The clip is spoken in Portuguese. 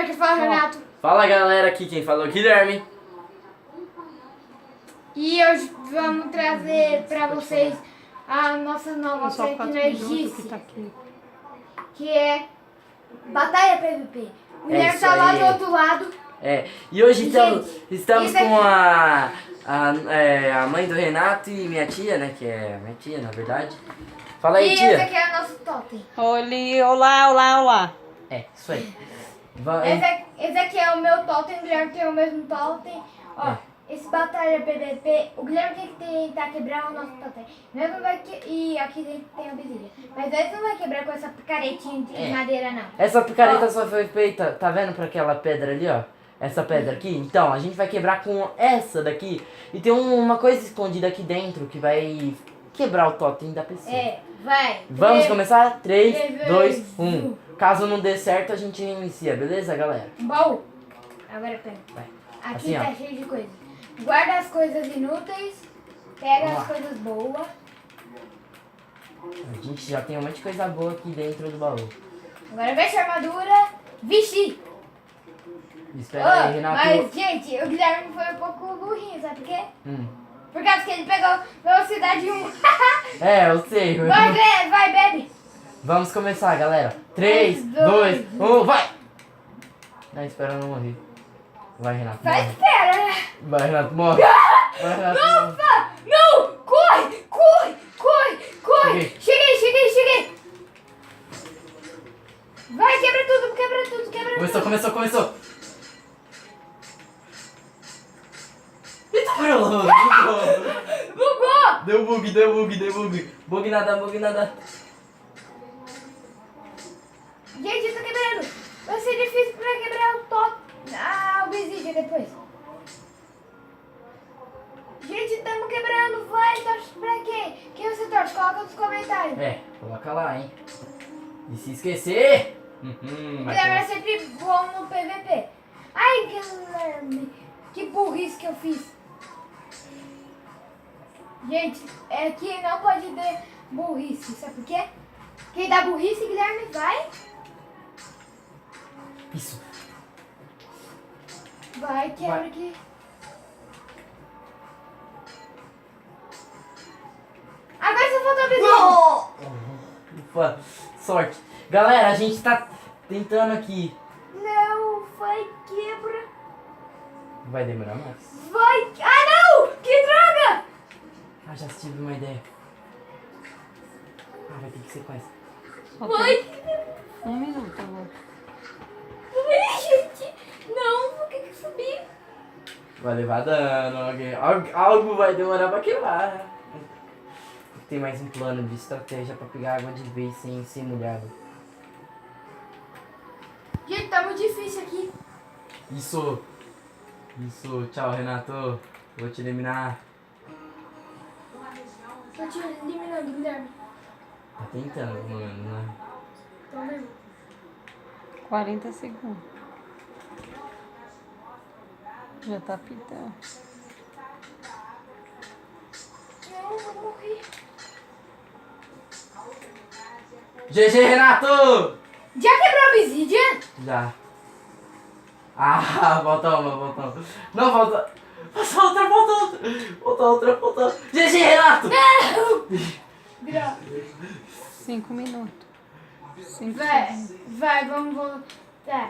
que fala, Renato. Fala galera, aqui quem falou é o Guilherme. E hoje vamos trazer pra vocês a nossa nova Só 4 minutos que tecnologia, tá aqui. que é Batalha PVP. O Guilherme isso tá lá aí. do outro lado. E hoje então, Gente, estamos esse com a mãe do Renato e minha tia, né? Que é minha tia, na verdade. Fala aí, E esse tia. aqui é o nosso totem. Olá, olá, olá. Isso aí. Esse aqui é o meu totem, o Guilherme tem o mesmo totem. Ó, esse Batalha PVP, o Guilherme tem que tentar quebrar o nosso totem. Nós não vai e aqui dentro tem a besilha. Mas nós não vai quebrar com essa picaretinha de madeira, não. Essa picareta só foi feita, tá vendo pra aquela pedra ali, ó? Essa pedra aqui? Então, a gente vai quebrar com essa daqui. E tem uma coisa escondida aqui dentro que vai quebrar o totem da pessoa. Vai. Vamos começar? 3, três, 2, dois, 1. Caso não dê certo, a gente reinicia, beleza, galera? Bom, agora pega. Vai. Aqui Assim, tá ó. cheio de coisa. Guarda as coisas inúteis, pega Vamos as lá. coisas boas. A gente já tem um monte de coisa boa aqui dentro do baú. Agora veste a armadura. Vixe! Espera aí, Renato. Mas, gente, o Guilherme foi um pouco burrinho, sabe por quê? Hum. Por causa que ele pegou velocidade 1. Eu sei. Vai, bebe. Vamos começar, galera. 3, 3, 2, 2, 1, vai! Não, espera eu não morrer. Vai, Renato. Vai, Morre. espera, né? Vai, Renato, morre. Vai, Renato, morre. Nossa! Não! Corre! Cheguei! Vai, quebra tudo. Começou. Eita, parou. Bugou! Deu bug. Bug nada. Gente, eu tô quebrando. Vai ser difícil pra quebrar o top. O obsidian depois. Gente, estamos quebrando. Vai, torce pra quê? Quem você torce? Coloca nos comentários. Coloca lá, hein. E se esquecer... Guilherme é sempre bom no PVP. Ai, Guilherme, que burrice que eu fiz. Gente, é que não pode ter burrice, sabe por quê? Quem dá burrice, Guilherme, vai. Isso. Vai, quebra Vai. aqui. Agora só falta a besoura. Ufa, sorte. Galera, a gente tá tentando aqui. Não, vai, quebra. Vai demorar mais. Vai. Não! Que droga! Já tive uma ideia. Vai ter que ser com essa. Só Vai. tem 1 minuto agora. Ai, gente. Não, por que subi? Vai levar dano. Algo vai demorar pra quebrar. Tem mais um plano de estratégia pra pegar água de vez sem ser molhado. Gente, tá muito difícil aqui. Isso. Tchau, Renato. Vou te eliminar. Tô te eliminando, Guilherme. Tá tentando, mano, né? Tô mesmo. 40 segundos. Já tá pitando. Não, eu vou morrer. GG, Renato! Já quebrou a obsidian? Já. Falta uma. Não, falta outra. GG, Renato! Não! 5 minutos. 5 Vai, segundos. vai, vamos voltar.